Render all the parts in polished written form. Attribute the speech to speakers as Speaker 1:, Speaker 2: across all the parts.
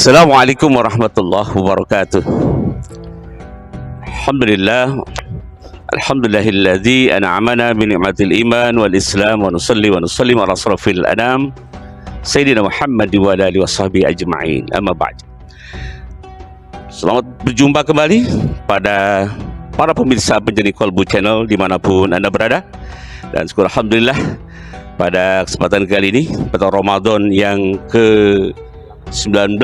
Speaker 1: Assalamualaikum warahmatullahi wabarakatuh. Alhamdulillah, alhamdulillahilladzi an'amana bi ni'matil iman wal islam wa nusalli wa nusallim ala asrafil anam sayyidina Muhammad wa ala alihi washabihi ajma'in. Amma ba'd. Selamat berjumpa kembali pada para pemirsa penjadi Kolbu Channel dimanapun Anda berada. Dan syukur alhamdulillah pada kesempatan kali ini pada Ramadan yang ke-19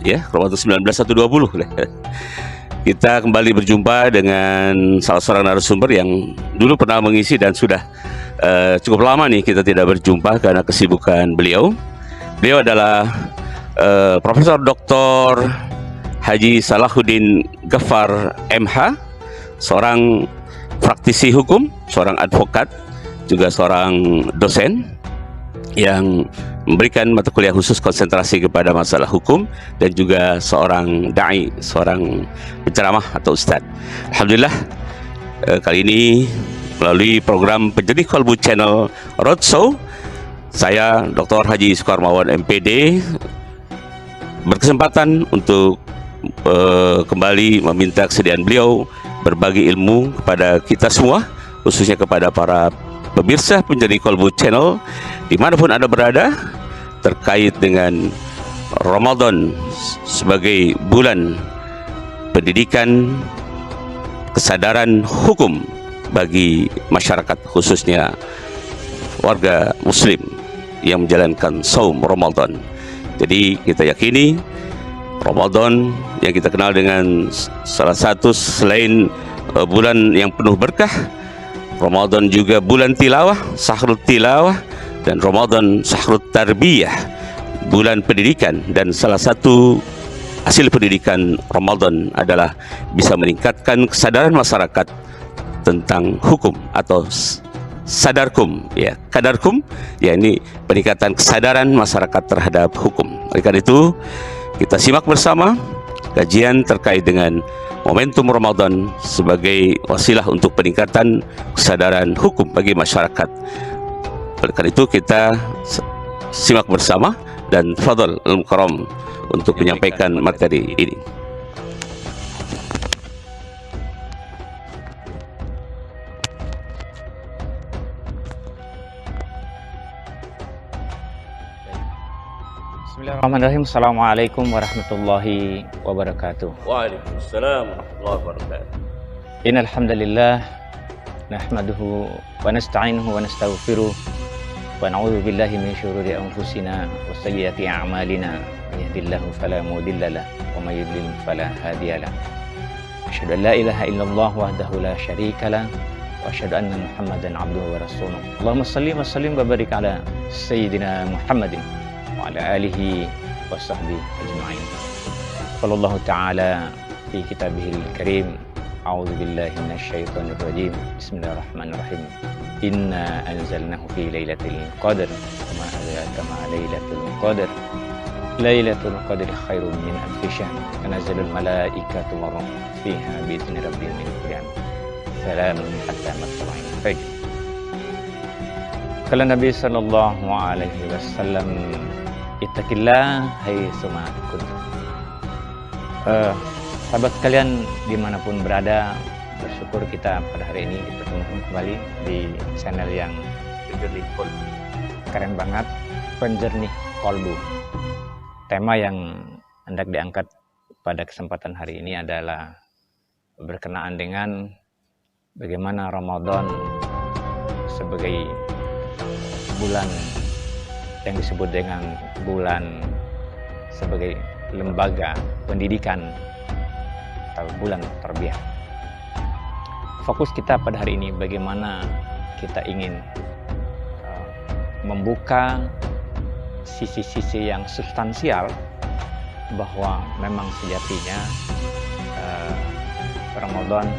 Speaker 1: ya, Ramadan 19 atau 20 kita kembali berjumpa dengan salah seorang narasumber yang dulu pernah mengisi dan sudah cukup lama nih kita tidak berjumpa karena kesibukan beliau. Beliau adalah Profesor Dr. Haji Salahuddin Ghaffar MH, seorang praktisi hukum, seorang advokat, juga seorang dosen yang memberikan mata kuliah khusus konsentrasi kepada masalah hukum, dan juga seorang da'i, seorang penceramah atau ustadz. Alhamdulillah kali ini melalui program Penjernih Kolbu Channel Roadshow, saya Dr. Haji Sukarmawan MPD berkesempatan untuk kembali meminta kesediaan beliau berbagi ilmu kepada kita semua, khususnya kepada para pemirsa Penjernih Kolbu Channel dimanapun Anda berada, terkait dengan Ramadan sebagai bulan pendidikan kesadaran hukum bagi masyarakat, khususnya warga muslim yang menjalankan saum Ramadan. Jadi kita yakini Ramadan yang kita kenal dengan salah satu selain bulan yang penuh berkah, Ramadan juga bulan tilawah, sahrul tilawah, dan Ramadan sahrul tarbiyah, bulan pendidikan. Dan salah satu hasil pendidikan Ramadan adalah bisa meningkatkan kesadaran masyarakat tentang hukum atau sadarkum, ya, kadarkum, ya, ini peningkatan kesadaran masyarakat terhadap hukum. Oleh karena itu kita simak bersama kajian terkait dengan momentum Ramadan sebagai wasilah untuk peningkatan kesadaran hukum bagi masyarakat. Oleh karena itu kita simak bersama, dan fadhal al-mukarram untuk menyampaikan materi ini.
Speaker 2: Bismillahirrahmanirrahim. Assalamualaikum warahmatullahi wabarakatuh.
Speaker 1: Waalaikumsalam warahmatullahi wabarakatuh.
Speaker 2: Innal hamdalillah nahmaduhu wa nasta'inuhu wa nastaghfiruh wa na'udzu billahi min syururi anfusina wa sayyiati a'malina. May yahdihillahu fala mudhillalah wa may yudlil fala hadiyalah. Asyhadu an la ilaha illallah wahdahu la syarikalah wa asyhadu anna Muhammadan abduhu wa rasuluh. Allahumma shalli wa sallim wa barik ala sayyidina Muhammadin wa ala alihi wa sahbihi ajma'in. Qala Allah ta'ala fi kitabihil karim, a'udzu billahi minasyaitonir rajim. Bismillahirrahmanirrahim. Inna anzalnahu fi lailatul qadr wa ma adraka ma lailatul qadr. Lailatul qadri khairum min alfi syahr. Tanazzalul malaikatu wa ruh fiha bi idzni rabbihim min kulli amr. Salamun hatta matla'il fajr. Kala Nabi sallallahu alaihi wasallam, ittaqillah haitsuma kuntum. Sahabat sekalian dimanapun berada, bersyukur kita pada hari ini dipertemukan kembali di channel yang Penjernih Kolbu. Keren banget, Penjernih Kolbu. Tema yang hendak diangkat pada kesempatan hari ini adalah berkenaan dengan bagaimana Ramadan sebagai bulan yang disebut dengan bulan sebagai lembaga pendidikan atau bulan tarbiyah. Fokus kita pada hari ini bagaimana kita ingin membuka sisi-sisi yang substansial bahwa memang sejatinya Ramadan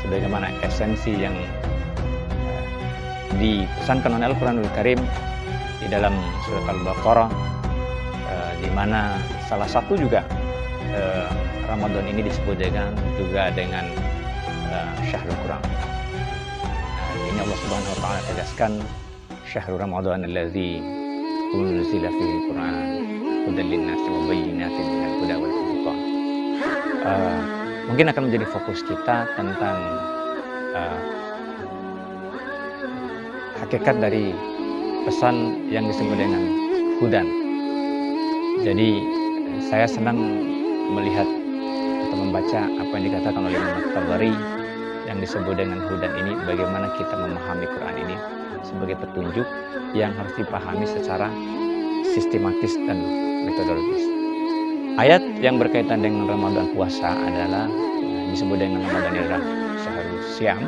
Speaker 2: sebagaimana esensi yang dipesankan oleh Al-Quranul Karim di dalam surat Al-Baqarah, di mana salah satu juga Ramadan ini disebut juga dengan Syahrul Quran. Ini Allah Subhanahu wa taala tegaskan, Syahrul Ramadan allazi unzila fihi Quran hudal linnasi wa bayyinatin minal huda wal furqan. Mungkin akan menjadi fokus kita tentang hakikat dari pesan yang disebut dengan hudan. Jadi saya senang melihat atau membaca apa yang dikatakan oleh Imam Tabari yang disebut dengan hudan ini, bagaimana kita memahami Quran ini sebagai petunjuk yang harus dipahami secara sistematis dan metodologis. Ayat yang berkaitan dengan Ramadan puasa adalah disebut dengan Ramadan adalah syahrul syam.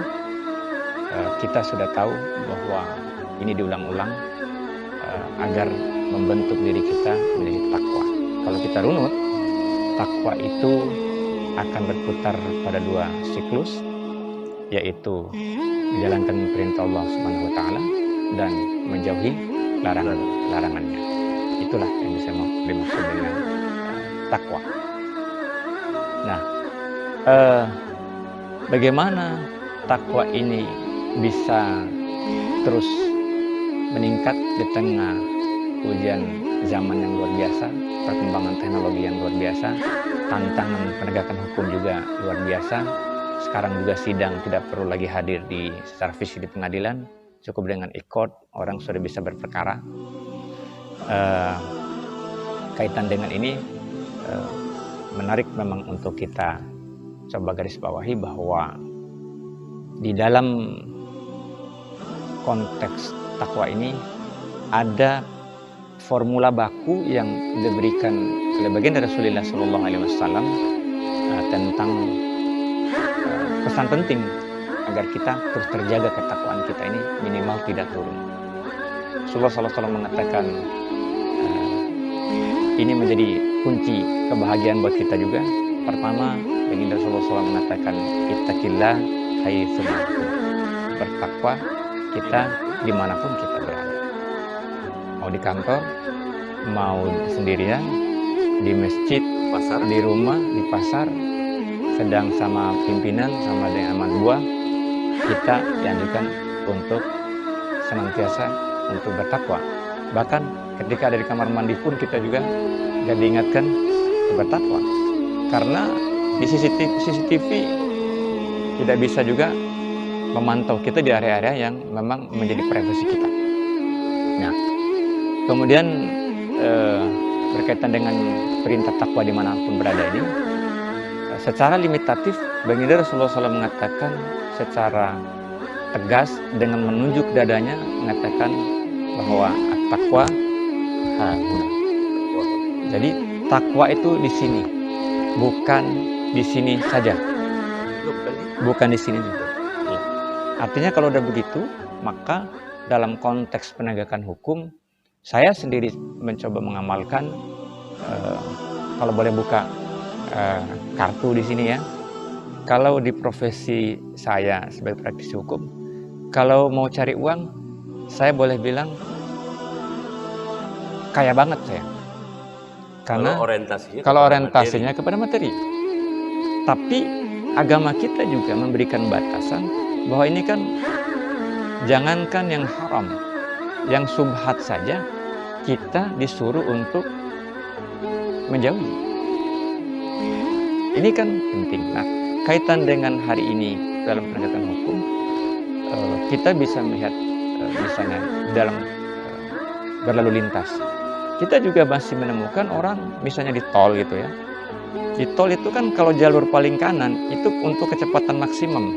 Speaker 2: Kita sudah tahu bahwa ini diulang-ulang agar membentuk diri kita menjadi takwa. Kalau kita runut, takwa itu akan berputar pada dua siklus, yaitu menjalankan perintah Allah Subhanahu wa taala dan menjauhi larangannya. Itulah yang bisa dimaksud dengan takwa. Nah, bagaimana takwa ini bisa terus meningkat di tengah ujian zaman yang luar biasa, perkembangan teknologi yang luar biasa, tantangan penegakan hukum juga luar biasa. Sekarang juga sidang tidak perlu lagi hadir secara fisik di pengadilan, cukup dengan e-court, orang sudah bisa berperkara. Kaitan dengan ini menarik memang untuk kita coba garis bawahi bahwa di dalam konteks takwa ini ada formula baku yang diberikan oleh baginda Rasulullah SAW tentang pesan penting agar kita terus terjaga ketakwaan kita ini minimal tidak turun. Rasulullah SAW mengatakan ini menjadi kunci kebahagiaan buat kita juga. Pertama, baginda Rasulullah SAW mengatakan ittaqillah haitsu ma kunta. Bertakwa kita dimanapun kita berada. Mau di kantor, mau sendirian, di masjid, pasar, di rumah, di pasar, sedang sama pimpinan, sama dengan aman buah, kita dianjurkan untuk senantiasa untuk bertakwa. Bahkan ketika ada di kamar mandi pun kita juga diingatkan bertakwa. Karena di CCTV tidak bisa juga memantau kita di area-area yang memang menjadi privasi kita. Nah, kemudian berkaitan dengan perintah takwa dimanapun berada ini, secara limitatif baginda Rasulullah SAW mengatakan secara tegas dengan menunjuk dadanya mengatakan bahwa at-taqwa hahuna. Jadi takwa itu di sini, bukan di sini saja. Bukan di sini. Artinya kalau udah begitu, maka dalam konteks penegakan hukum, saya sendiri mencoba mengamalkan, kalau boleh buka kartu di sini ya. Kalau di profesi saya sebagai praktisi hukum, kalau mau cari uang, saya boleh bilang kaya banget saya. Karena kalau orientasinya kepada materi. Tapi agama kita juga memberikan batasan bahwa ini kan jangankan yang haram, yang subhat saja kita disuruh untuk menjauhi. Ini kan penting. Nah, kaitan dengan hari ini dalam penegakan hukum, kita bisa melihat misalnya dalam berlalu lintas. Kita juga masih menemukan orang misalnya di tol gitu ya. Di tol itu kan kalau jalur paling kanan itu untuk kecepatan maksimum.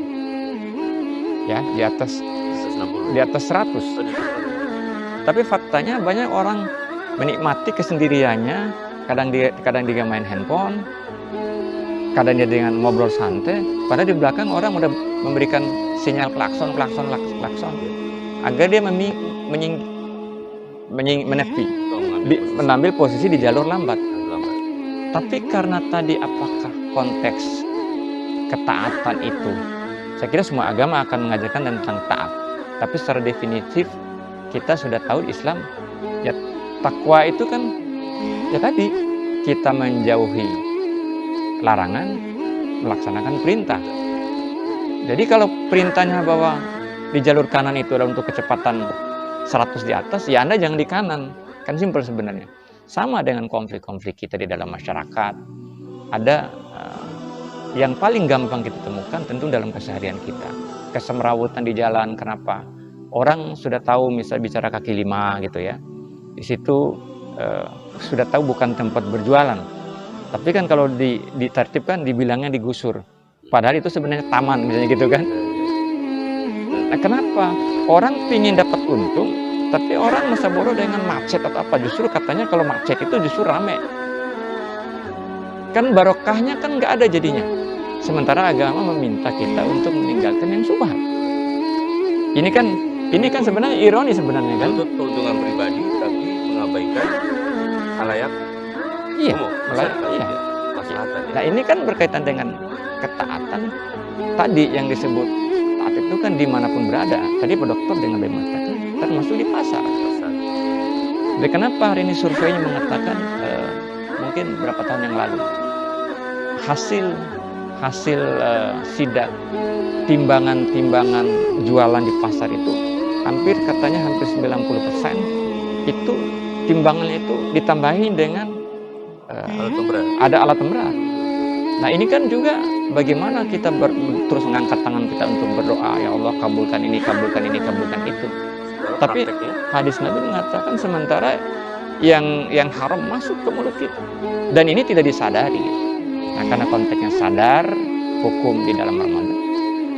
Speaker 2: Ya, di atas 100. Tapi faktanya banyak orang menikmati kesendiriannya, kadang dia main handphone, kadang dia dengan ngobrol santai, padahal di belakang orang udah memberikan sinyal klakson agar dia menepi, mengambil posisi di jalur lambat. Tapi karena tadi apakah konteks ketaatan itu, saya kira semua agama akan mengajarkan tentang taat. Tapi secara definitif kita sudah tahu di Islam, ya takwa itu kan ya tadi kita menjauhi larangan, melaksanakan perintah. Jadi kalau perintahnya bahwa di jalur kanan itu adalah untuk kecepatan 100 di atas, ya Anda jangan di kanan. Kan simpel sebenarnya. sama dengan konflik-konflik kita di dalam masyarakat. Ada yang paling gampang kita temukan tentu dalam keseharian kita. Kesemrawutan di jalan, kenapa? Orang sudah tahu misal bicara kaki lima gitu ya. Di situ sudah tahu bukan tempat berjualan. Tapi kan kalau ditertibkan dibilangnya digusur. Padahal itu sebenarnya taman misalnya gitu kan. Nah, kenapa? Orang ingin dapat untung, tapi orang masa bodoh dengan macet atau apa. Justru katanya kalau macet itu justru rame. Kan barokahnya kan nggak ada jadinya. Sementara agama meminta kita untuk meninggalkan yang subhat. Ini kan sebenarnya ironi sebenarnya kan.
Speaker 1: Untuk keuntungan pribadi tapi mengabaikan halayak umum.
Speaker 2: Iya.
Speaker 1: Maslahatan.
Speaker 2: Nah, ini kan berkaitan dengan ketaatan tadi yang disebut taat itu kan dimanapun berada. Tadi Pak Dokter dengan baik mengatakan termasuk di pasar. Jadi kenapa hari ini surveinya mengatakan mungkin berapa tahun yang lalu hasil sidak timbangan jualan di pasar itu hampir 90% itu timbangannya itu ditambahin dengan ada alat pemberat. Nah, ini kan juga bagaimana kita terus mengangkat tangan kita untuk berdoa, ya Allah kabulkan ini, kabulkan ini, kabulkan itu. Tapi hadis Nabi mengatakan sementara yang haram masuk ke mulut kita. Dan ini tidak disadari. Nah, karena konteksnya sadar hukum di dalam Ramadan.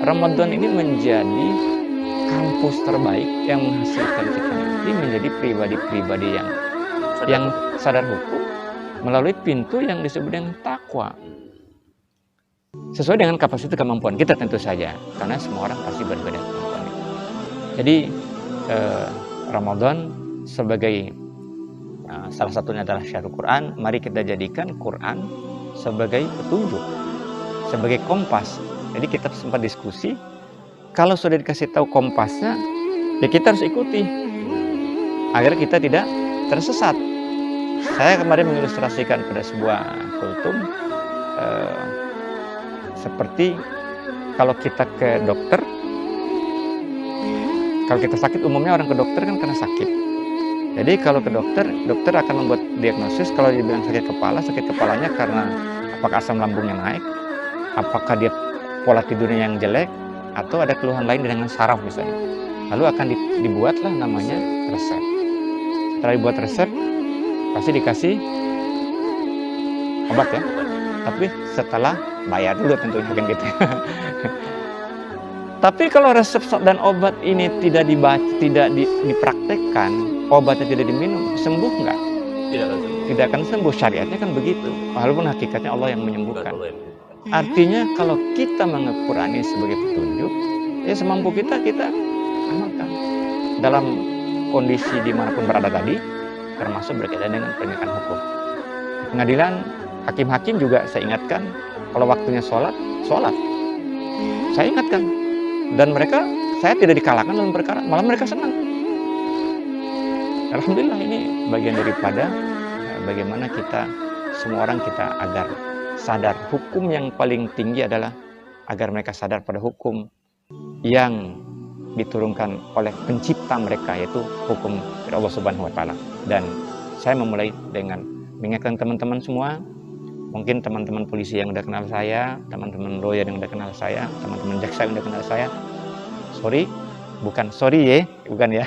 Speaker 2: Ramadan ini menjadi kampus terbaik yang menghasilkan kita nanti menjadi pribadi-pribadi yang sadar hukum melalui pintu yang disebut dengan takwa. Sesuai dengan kapasitas kemampuan kita tentu saja, karena semua orang pasti berbeda kemampuannya. Jadi Ramadan sebagai salah satunya adalah syahrul Quran. Mari kita jadikan Quran sebagai petunjuk, sebagai kompas. Jadi kita sempat diskusi, kalau sudah dikasih tahu kompasnya, ya kita harus ikuti agar kita tidak tersesat. Saya kemarin mengilustrasikan pada sebuah kultum seperti kalau kita ke dokter, kalau kita sakit umumnya orang ke dokter kan karena sakit. Jadi kalau ke dokter akan membuat diagnosis. Kalau dibilang sakit kepalanya karena apakah asam lambungnya naik, apakah dia pola tidurnya yang jelek, atau ada keluhan lain dengan saraf misalnya. Lalu akan dibuatlah namanya resep. Setelah dibuat resep, pasti dikasih obat ya. Tapi setelah bayar dulu tentunya kan gitu. Tapi kalau resep dan obat ini tidak dipraktekkan, obatnya tidak diminum, sembuh nggak? Tidak akan sembuh. Syariatnya kan begitu. Walaupun hakikatnya Allah yang menyembuhkan. Artinya kalau kita menganggap Quran ini sebagai petunjuk, ya semampu kita amalkan dalam kondisi dimanapun berada tadi, termasuk berkaitan dengan penegakan hukum. Pengadilan, hakim-hakim juga saya ingatkan, kalau waktunya sholat. Saya ingatkan. Dan saya tidak dikalahkan dalam perkara, malah mereka senang. Alhamdulillah, ini bagian daripada bagaimana kita, semua orang kita agar sadar. Hukum yang paling tinggi adalah agar mereka sadar pada hukum yang diturunkan oleh pencipta mereka, yaitu hukum dari Allah Subhanahu wa Ta'ala. Dan saya memulai dengan mengingatkan teman-teman semua, mungkin teman-teman polisi yang udah kenal saya, teman-teman lawyer yang udah kenal saya, teman-teman jaksa yang udah kenal saya, bukan ya.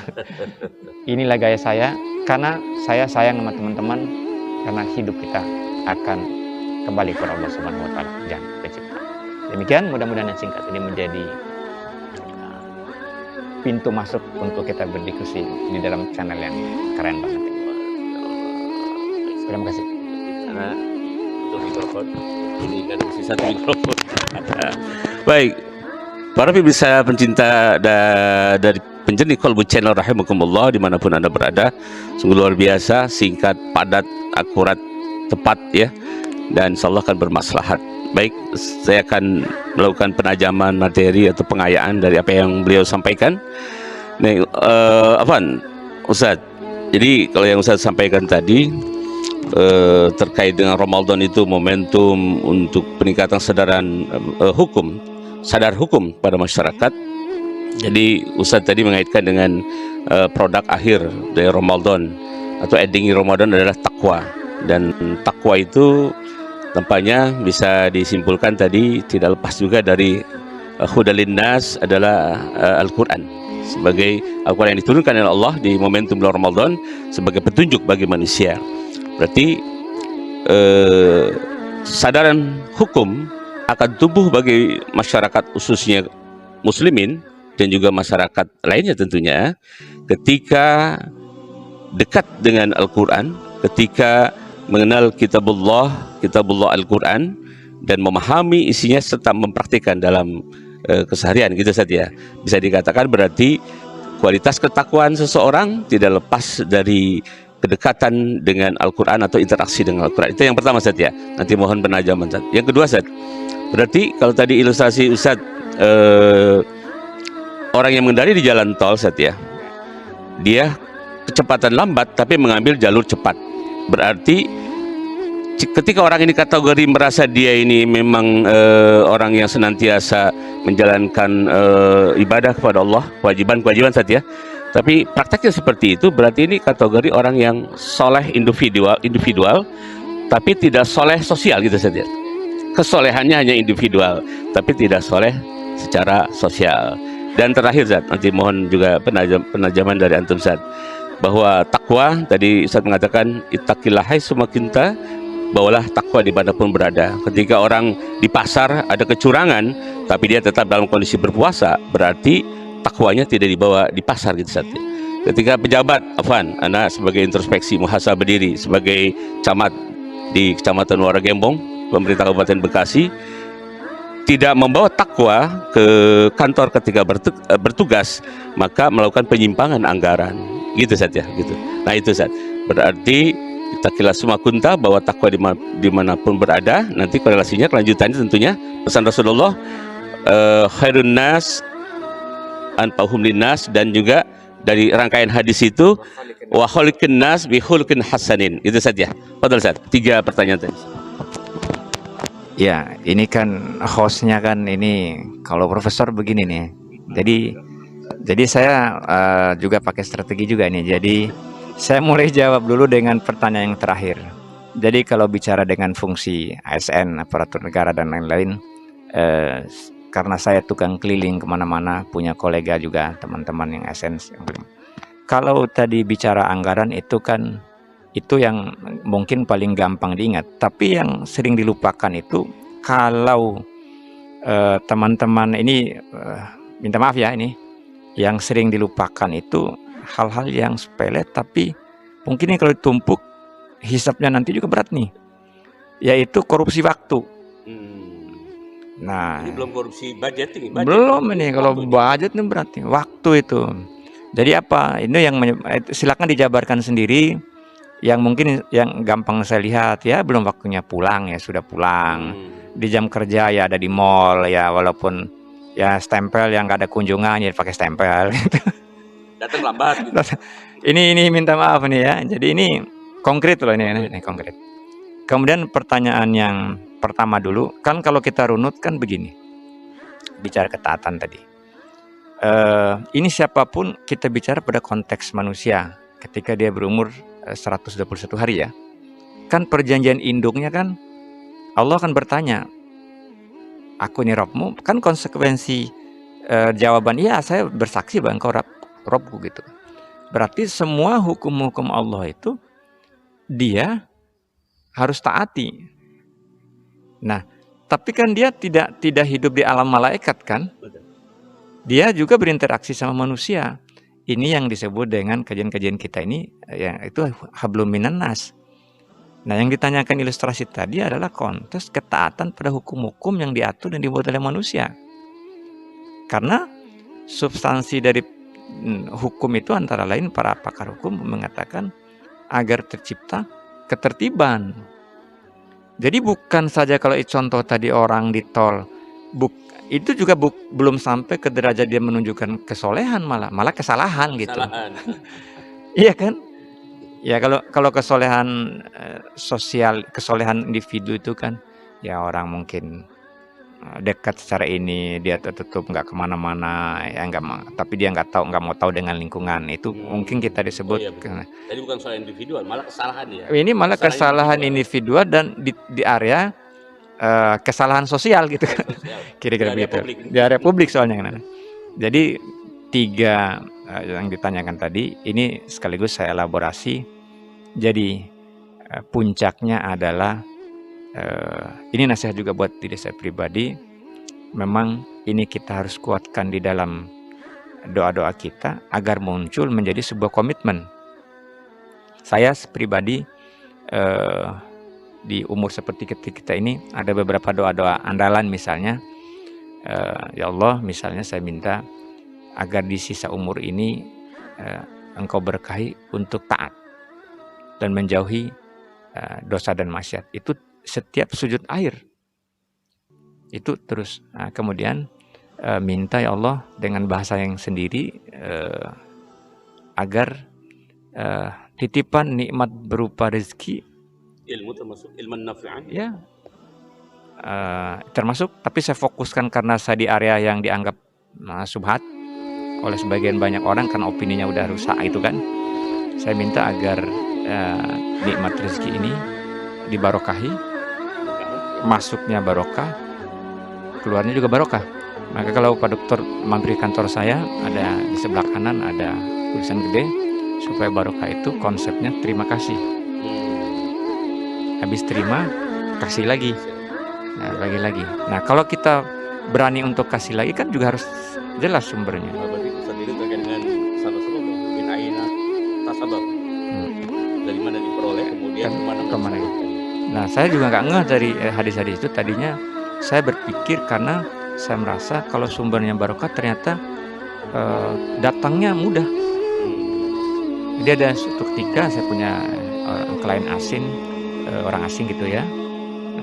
Speaker 2: Inilah gaya saya, karena saya sayang sama teman-teman, karena hidup kita akan kembali kepada Allah Subhanahu wa Ta'ala, Yang Pencipta. Demikian, mudah-mudahan yang singkat ini menjadi pintu masuk untuk kita berdiskusi di dalam channel yang keren banget. Terima kasih.
Speaker 1: Karena untuk mikrofon ini kan masih satu mikrofon. Baik, para pemirsa pencinta dari penjernih Kolbu Channel rahimakumullah dimanapun Anda berada, sungguh luar biasa, singkat, padat, akurat, tepat ya, dan insyaallah akan bermaslahat. Baik, saya akan melakukan penajaman materi atau pengayaan dari apa yang beliau sampaikan. Nih, Ustaz. Jadi kalau yang Ustaz sampaikan tadi terkait dengan Ramadan itu momentum untuk peningkatan kesadaran sadar hukum pada masyarakat. Jadi Ustaz tadi mengaitkan dengan produk akhir dari Ramadan atau ending Ramadan adalah takwa, dan takwa itu tampaknya bisa disimpulkan tadi tidak lepas juga dari hudalin nas adalah Al-Quran, sebagai Al-Quran yang diturunkan oleh Allah di momentum bulan Ramadan sebagai petunjuk bagi manusia. Berarti kesadaran hukum akan tumbuh bagi masyarakat khususnya muslimin dan juga masyarakat lainnya tentunya ketika dekat dengan Al-Quran, ketika mengenal kitabullah Al-Quran dan memahami isinya serta mempraktikkan dalam keseharian gitu saja. Bisa dikatakan berarti kualitas ketakwaan seseorang tidak lepas dari kedekatan dengan Al-Quran atau interaksi dengan Al-Quran. Itu yang pertama Ustaz ya. Nanti mohon penajaman Ustaz. Yang kedua Ustaz, berarti kalau tadi ilustrasi Ustaz orang yang mengendari di jalan tol Ustaz ya, dia kecepatan lambat tapi mengambil jalur cepat. Berarti ketika orang ini kategori merasa dia ini memang orang yang senantiasa menjalankan ibadah kepada Allah, kewajiban saja, tapi prakteknya seperti itu, berarti ini kategori orang yang soleh individual tapi tidak soleh sosial gitu saja. Kesolehannya hanya individual tapi tidak soleh secara sosial. Dan terakhir Zat, nanti mohon juga penajaman dari antum Zat, bahwa takwa tadi Ustaz mengatakan ittaqillah haitsu kunta, bawalah takwa dimanapun berada. Ketika orang di pasar ada kecurangan tapi dia tetap dalam kondisi berpuasa, berarti takwanya tidak dibawa di pasar gitu Ustaz. Ketika pejabat, anak sebagai introspeksi muhasabah diri sebagai camat di Kecamatan Muara Gembong, pemerintah Kabupaten Bekasi, tidak membawa takwa ke kantor ketika bertugas, maka melakukan penyimpangan anggaran gitu saja gitu. Nah itu Ustaz, berarti takilah semua kunta, bahwa takwa dimanapun berada. Nanti korelasinya kelanjutannya tentunya pesan Rasulullah khairun nas anfa'uhum linnas, dan juga dari rangkaian hadis itu wa khaliqin nas bi khuluqin hasanin. Itu saja. Fadhil Ustaz, 3 pertanyaan tadi.
Speaker 2: Ya, ini kan hostnya kan ini kalau profesor begini nih. Jadi saya juga pakai strategi juga nih. Jadi saya mulai jawab dulu dengan pertanyaan yang terakhir. Jadi kalau bicara dengan fungsi ASN, aparatur negara dan lain-lain, karena saya tukang keliling kemana-mana, punya kolega juga teman-teman yang ASN. Kalau tadi bicara anggaran itu kan itu yang mungkin paling gampang diingat, tapi yang sering dilupakan itu kalau teman-teman ini minta maaf ya, ini yang sering dilupakan itu hal-hal yang sepele tapi mungkin ini kalau ditumpuk hisapnya nanti juga berat nih, yaitu korupsi waktu. Nah,
Speaker 1: ini belum korupsi budget.
Speaker 2: Belum ini kalau budget ini berat nih, waktu itu. Jadi apa? Ini yang silakan dijabarkan sendiri. Yang mungkin yang gampang saya lihat ya, belum waktunya pulang ya sudah pulang. Di jam kerja ya ada di mall ya, walaupun ya stempel yang gak ada kunjungan ya pakai stempel gitu.
Speaker 1: Datang lambat gitu.
Speaker 2: Ini minta maaf nih ya. Jadi ini konkret loh, ini konkret. Kemudian pertanyaan yang pertama dulu, kan kalau kita runut kan begini. Bicara ketaatan tadi. Ini siapapun kita bicara pada konteks manusia ketika dia berumur 121 hari ya. Kan perjanjian induknya kan Allah akan bertanya, aku ini Robmu, kan konsekuensi jawaban iya saya bersaksi bahwa engkau Robku gitu. Berarti semua hukum-hukum Allah itu dia harus taati. Nah, tapi kan dia tidak hidup di alam malaikat kan? Dia juga berinteraksi sama manusia. Ini yang disebut dengan kajian-kajian kita ini, yang itu hablum minan nas. Nah, yang ditanyakan ilustrasi tadi adalah konteks ketaatan pada hukum-hukum yang diatur dan dibuat oleh manusia. Karena substansi dari hukum itu antara lain para pakar hukum mengatakan agar tercipta ketertiban. Jadi bukan saja kalau contoh tadi orang di tol, itu juga belum sampai ke derajat dia menunjukkan kesolehan, malah kesalahan gitu. Iya kan? Ya kalau kesolehan sosial, kesolehan individu itu kan ya orang mungkin dekat secara ini, dia tertutup nggak kemana-mana, ya tapi dia nggak mau tahu dengan lingkungan itu mungkin kita disebut.
Speaker 1: Iya, jadi bukan soal individual, malah kesalahan ya.
Speaker 2: Ini malah kesalahan individual dan di area kesalahan sosial gitu kan, kira-kira begitu. Di area publik soalnya kan. Jadi 3 yang ditanyakan tadi ini sekaligus saya elaborasi. Jadi puncaknya adalah ini nasihat juga buat diri saya pribadi. Memang ini kita harus kuatkan di dalam doa-doa kita agar muncul menjadi sebuah komitmen. Saya pribadi di umur seperti kita ini ada beberapa doa-doa andalan, misalnya ya Allah, misalnya saya minta agar di sisa umur ini Engkau berkahi untuk taat dan menjauhi dosa dan maksiat. Itu setiap sujud air itu terus. Kemudian minta ya Allah dengan bahasa yang sendiri agar titipan nikmat berupa rezeki,
Speaker 1: ilmu termasuk ilmu nafi'an
Speaker 2: ya, termasuk, tapi saya fokuskan karena saya di area yang dianggap subhat oleh sebagian banyak orang karena opininya udah rusak itu kan. Saya minta agar nikmat rezeki ini dibarokahi, masuknya barokah, keluarnya juga barokah. Maka kalau Pak Dokter mampir kantor saya, ada di sebelah kanan ada tulisan gede, supaya barokah itu konsepnya terima kasih. Habis terima, kasih lagi. Nah, bagi lagi. Nah, kalau kita berani untuk kasih lagi kan juga harus jelas sumbernya.
Speaker 1: Berarti sendiri terkait dengan sabab min aina tasabab. Dari mana diperoleh, kemudian kemana.
Speaker 2: Nah, saya juga nggak ngeh dari hadis-hadis itu. Tadinya saya berpikir karena saya merasa kalau sumbernya barokah ternyata datangnya mudah. Jadi ada suatu ketika saya punya klien asing, orang asing gitu ya,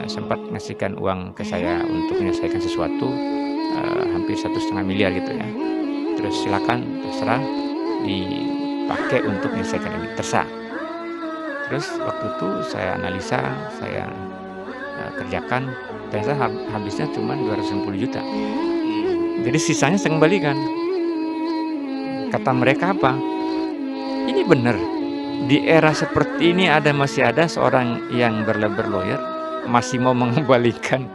Speaker 2: sempat ngasihkan uang ke saya untuk menyelesaikan sesuatu, hampir 1,5 miliar gitu ya. Terus silakan terserah dipakai untuk menyelesaikan ini, terserah. Terus waktu itu saya analisa, saya kerjakan, ternyata habisnya cuma 260 juta. Jadi sisanya saya kembalikan. Kata mereka apa? Ini benar. Di era seperti ini masih ada seorang yang berlawyer masih mau mengembalikan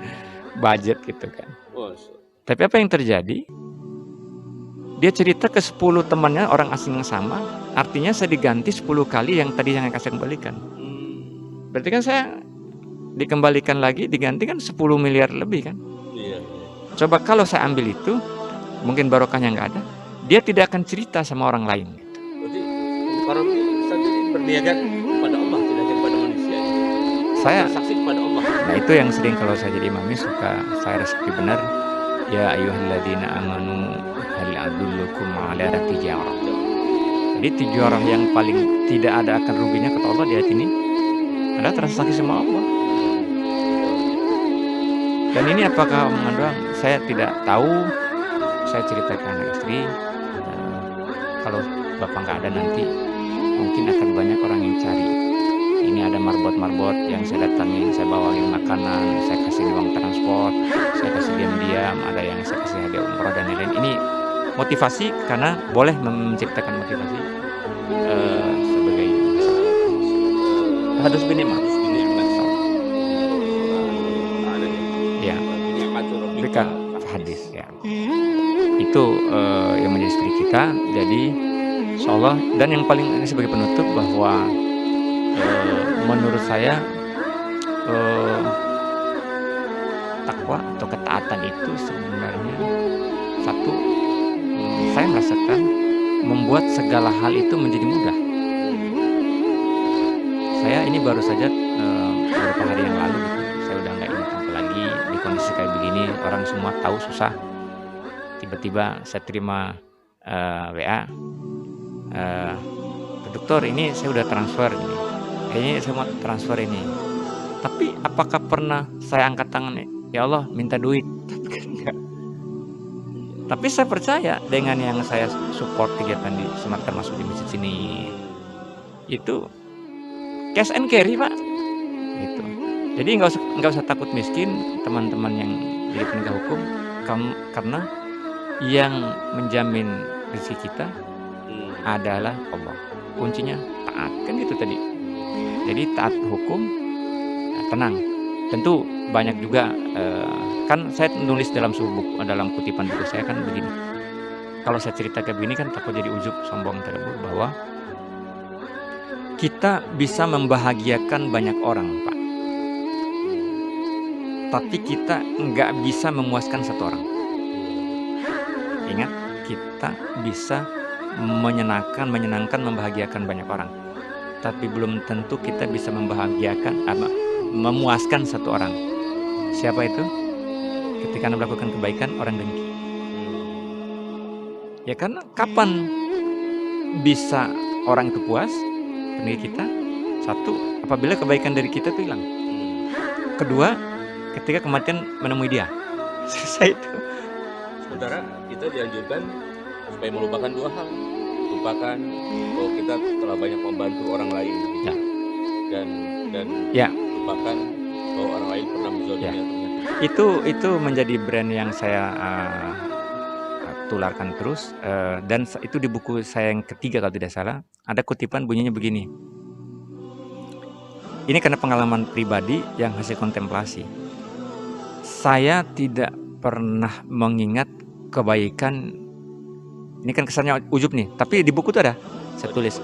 Speaker 2: budget gitu kan. Tapi apa yang terjadi? Dia cerita ke 10 temannya orang asing yang sama, artinya saya diganti 10 kali yang tadi yang saya kembalikan. Berarti kan saya dikembalikan lagi, diganti kan 10 miliar lebih kan. Coba kalau saya ambil itu, mungkin barokahnya nggak ada, dia tidak akan cerita sama orang lain.
Speaker 1: Berarti barokah sendiri berniaga pada Allah, tidak hanya pada manusia. Saya saksi kepada Allah.
Speaker 2: Nah itu yang sering kalau saya jadi imam suka saya resapi benar. Ya ayyuhalladzina amanu hal adullukum ala tijarah. Jadi tijarah yang paling tidak ada akan ruginya kata Allah di ayat ini adalah transaksi sama Allah. Dan ini apakah mengandung? Saya tidak tahu. Saya ceritakan ke istri, kalau bapak nggak ada nanti mungkin akan banyak orang yang cari. Ini ada marbot-marbot yang saya datangin, saya bawain makanan, saya kasih uang transport, saya kasih diam-diam, ada yang saya kasih hadiah umroh dan lain-lain. Ini motivasi karena boleh menciptakan motivasi sebagai hadus bin nikmat. Ya, mereka hadis ya. Itu yang menjadi spirit kita. Jadi insyaallah, dan yang paling ini sebagai penutup bahwa menurut saya takwa atau ketaatan itu sebenarnya satu, saya merasakan membuat segala hal itu menjadi mudah. Saya ini baru saja beberapa hari yang lalu gitu, saya udah nggak ingat apa lagi di kondisi kayak begini, orang semua tahu susah. Tiba-tiba saya terima WA, Dokter ini saya udah transfer ini. Kayaknya saya mau transfer ini. Tapi apakah pernah saya angkat tangan, ya Allah minta duit? Tapi saya percaya dengan yang saya support kegiatan di Sumatera, termasuk di masjid sini, itu cash and carry Pak. Gitu. Jadi nggak usah takut miskin, teman-teman yang jadi penegak hukum karena yang menjamin rezeki kita adalah Allah. Kuncinya taat, kan gitu tadi. Jadi taat hukum, tenang. Tentu banyak juga kan saya nulis dalam kutipan buku saya kan begini. Kalau saya cerita kayak begini kan takut jadi ujub, sombong, terlalu, bahwa kita bisa membahagiakan banyak orang, Pak. Tapi kita nggak bisa memuaskan satu orang. Ingat, kita bisa menyenangkan, membahagiakan banyak orang. Tapi belum tentu kita bisa memuaskan satu orang. Siapa itu? Ketika Anda melakukan kebaikan, orang dengki. Ya karena kapan bisa orang itu puas dengan kita? Satu, apabila kebaikan dari kita itu hilang. Kedua, ketika kematian menemui dia. Selesai itu.
Speaker 1: Sementara kita dianjurkan supaya melupakan dua hal. Lupakan bahwa kita telah banyak membantu orang lain,
Speaker 2: Ya.
Speaker 1: dan
Speaker 2: Ya.
Speaker 1: lupakan bahwa orang lain pernah menzalimi
Speaker 2: Ya.
Speaker 1: atau menyakiti.
Speaker 2: Itu menjadi brand yang saya tularkan terus, dan itu di buku saya yang ketiga kalau tidak salah, ada kutipan bunyinya begini. Ini karena pengalaman pribadi yang hasil kontemplasi. Saya tidak pernah mengingat kebaikan. Ini kan kesannya ujub nih, tapi di buku itu ada saya tulis.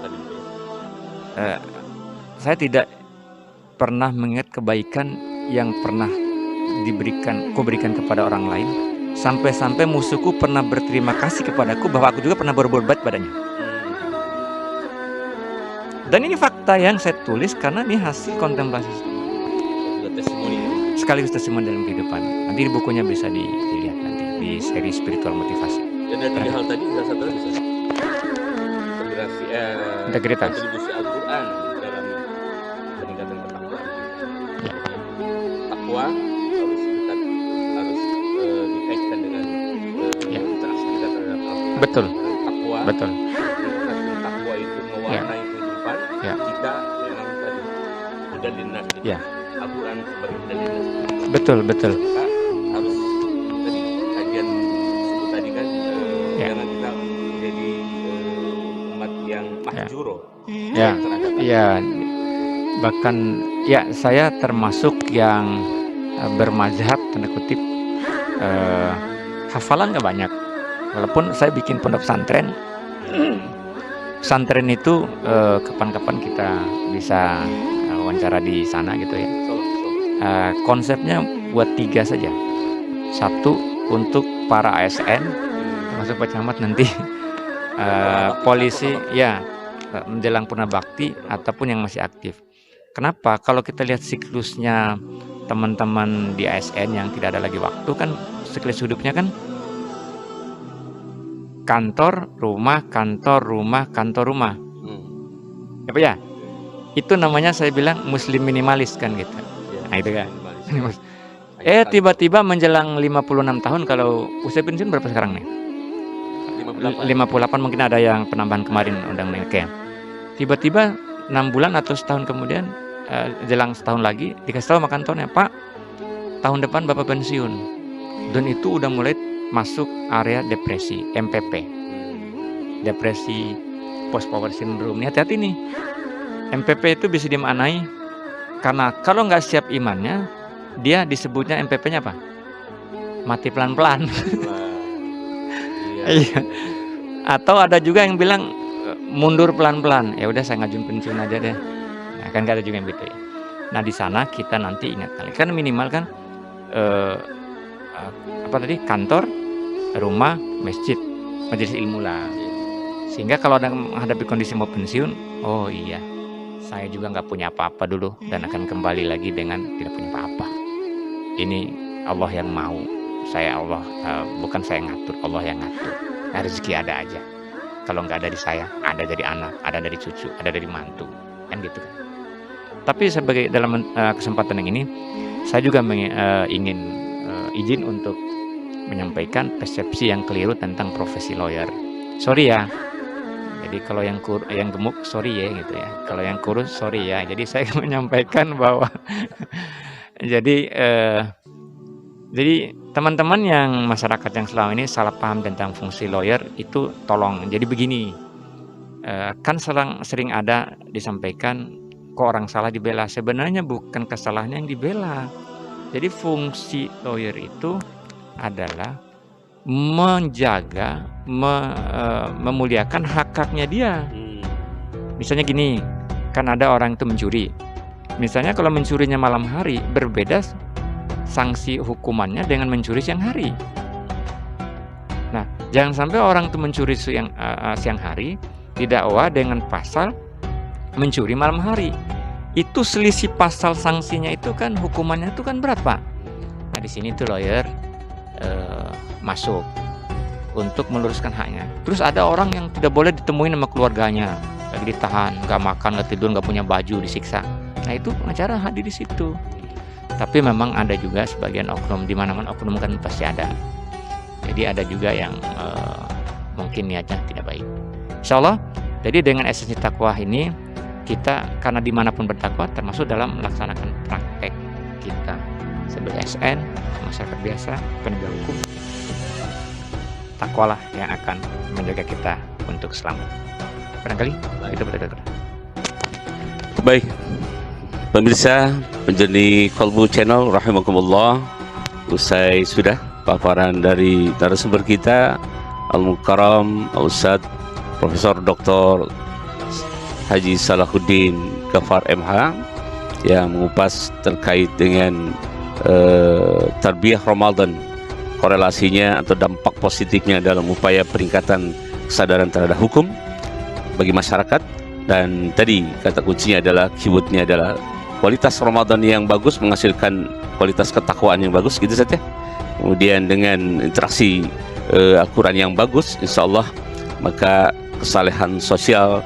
Speaker 2: Saya tidak pernah mengingat kebaikan yang pernah kuberikan kepada orang lain, sampai-sampai musuhku pernah berterima kasih kepadaku bahwa aku juga pernah berbuat baik padanya. Dan ini fakta yang saya tulis karena ini hasil kontemplasi. Sekaligus testimoni dalam kehidupan. Nanti di bukunya bisa dilihat nanti di seri spiritual motivasi.
Speaker 1: Dan dari tiga hal tadi, salah satu bisa
Speaker 2: integritas.
Speaker 1: Kontribusi Al-Quran dalam peningkatan ketakwaan.
Speaker 2: Ya.
Speaker 1: Takwa harus dikaitkan dengan interaksi kita terhadap Al-Quran.
Speaker 2: Betul.
Speaker 1: Takwa.
Speaker 2: Betul.
Speaker 1: Takwa itu mewarnai kehidupan kita memang tadi udah dinas.
Speaker 2: Ya.
Speaker 1: Al-Quran sebagai udah dinas.
Speaker 2: Betul.
Speaker 1: Maka harus tadi kajian sebut tadi kan jangan kita menjadi umat yang mahjuro.
Speaker 2: Ya. Bahkan ya saya termasuk yang bermazhab tanda kutip, hafalan gak banyak. Walaupun saya bikin pondok pesantren. Pesantren itu kapan-kapan kita bisa wawancara di sana gitu ya. Konsepnya buat 3 saja. 1 untuk para ASN, termasuk Pak Camat nanti, polisi ya menjelang purna bakti ataupun yang masih aktif. Kenapa? Kalau kita lihat siklusnya teman-teman di ASN yang tidak ada lagi waktu kan, siklus hidupnya kan kantor, rumah, kantor, rumah. Apa ya? Itu namanya saya bilang muslim minimalis kan gitu. Nah itu kan. Tiba-tiba menjelang 56 tahun, kalau usia pensiun berapa sekarang nih? 58 mungkin ada yang penambahan kemarin undang-undang kayak. Tiba-tiba 6 bulan atau setahun kemudian, jelang setahun lagi dikasih tahu sama kantornya, Pak, tahun depan Bapak pensiun. Dan itu udah mulai masuk area depresi, MPP. Depresi post power syndrome. Ini hati-hati nih. MPP itu bisa dimaknai karena kalau nggak siap imannya, dia disebutnya MPP-nya apa? Mati pelan-pelan. Iya. Atau ada juga yang bilang mundur pelan-pelan. Ya udah saya ngajuin pensiun aja deh. Nah, kan ada juga yang gitu ya. Nah di sana kita nanti ingat kali kan minimal kan kantor, rumah, masjid, majelis ilmu lah. Sehingga kalau ada menghadapi kondisi mau pensiun, oh iya, saya juga nggak punya apa-apa dulu dan akan kembali lagi dengan tidak punya apa-apa. Ini Allah yang mau, bukan saya ngatur, Allah yang ngatur. Nah, rezeki ada aja. Kalau nggak ada di saya, ada dari anak, ada dari cucu, ada dari mantu, kan gitu kan. Tapi sebagai dalam kesempatan yang ini, saya juga ingin izin untuk menyampaikan persepsi yang keliru tentang profesi lawyer. Sorry ya. Jadi kalau yang gemuk sorry ya gitu ya. Kalau yang kurus sorry ya. Jadi saya menyampaikan bahwa jadi teman-teman yang masyarakat yang selama ini salah paham tentang fungsi lawyer itu tolong. Jadi begini, kan sering ada disampaikan kok orang salah dibela. Sebenarnya bukan kesalahannya yang dibela. Jadi fungsi lawyer itu adalah menjaga, memuliakan hak-haknya dia. Misalnya gini, kan ada orang itu mencuri. Misalnya kalau mencurinya malam hari, berbeda sanksi hukumannya dengan mencuri siang hari. Nah, jangan sampai orang itu mencuri siang hari didakwa dengan pasal mencuri malam hari. Itu selisih pasal sanksinya itu kan hukumannya itu kan berapa? Nah, di sini tuh lawyer masuk untuk meluruskan haknya. Terus ada orang yang tidak boleh ditemuin sama keluarganya, lagi ditahan, nggak makan, nggak tidur, nggak punya baju, disiksa. Nah, itu pengacara hadir di situ. Tapi memang ada juga sebagian oknum, di mana-mana oknum kan pasti ada. Jadi ada juga yang mungkin niatnya tidak baik. Insya Allah, jadi dengan esensi takwa ini, kita karena dimanapun bertakwa, termasuk dalam melaksanakan praktek kita sebagai SN, masyarakat biasa, penegak hukum, takwalah yang akan menjaga kita untuk selamat. Barangkali itu betul-betul.
Speaker 1: Baik, pemirsa penjeni Kolbu Channel rahimakumullah, usai sudah paparan dari narasumber kita Al-Mukarram Al-Ustadz Profesor Dr. Haji Salahuddin Ghaffar MH yang mengupas terkait dengan tarbiyah Ramadan, korelasinya atau dampak positifnya dalam upaya peningkatan kesadaran terhadap hukum bagi masyarakat. Dan tadi kata kuncinya adalah, keywordnya adalah kualitas Ramadan yang bagus menghasilkan kualitas ketakwaan yang bagus, gitu saja. Kemudian dengan interaksi Al-Quran yang bagus, insya Allah maka kesalehan sosial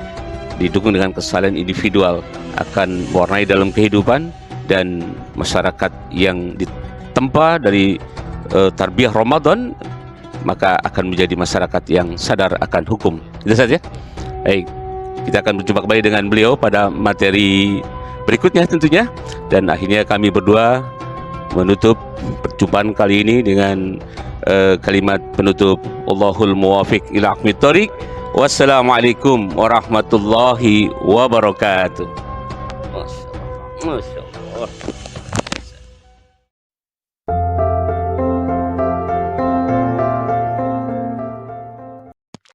Speaker 1: didukung dengan kesalehan individual akan mewarnai dalam kehidupan, dan masyarakat yang ditempa dari tarbiyah Ramadan maka akan menjadi masyarakat yang sadar akan hukum. Itu saja. Baik, kita akan berjumpa kembali dengan beliau pada materi berikutnya tentunya. Dan akhirnya kami berdua menutup perjumpaan kali ini dengan kalimat penutup, Allahul muwafiq ila aqwamit thoriq. Wassalamualaikum warahmatullahi wabarakatuh. Masya Allah.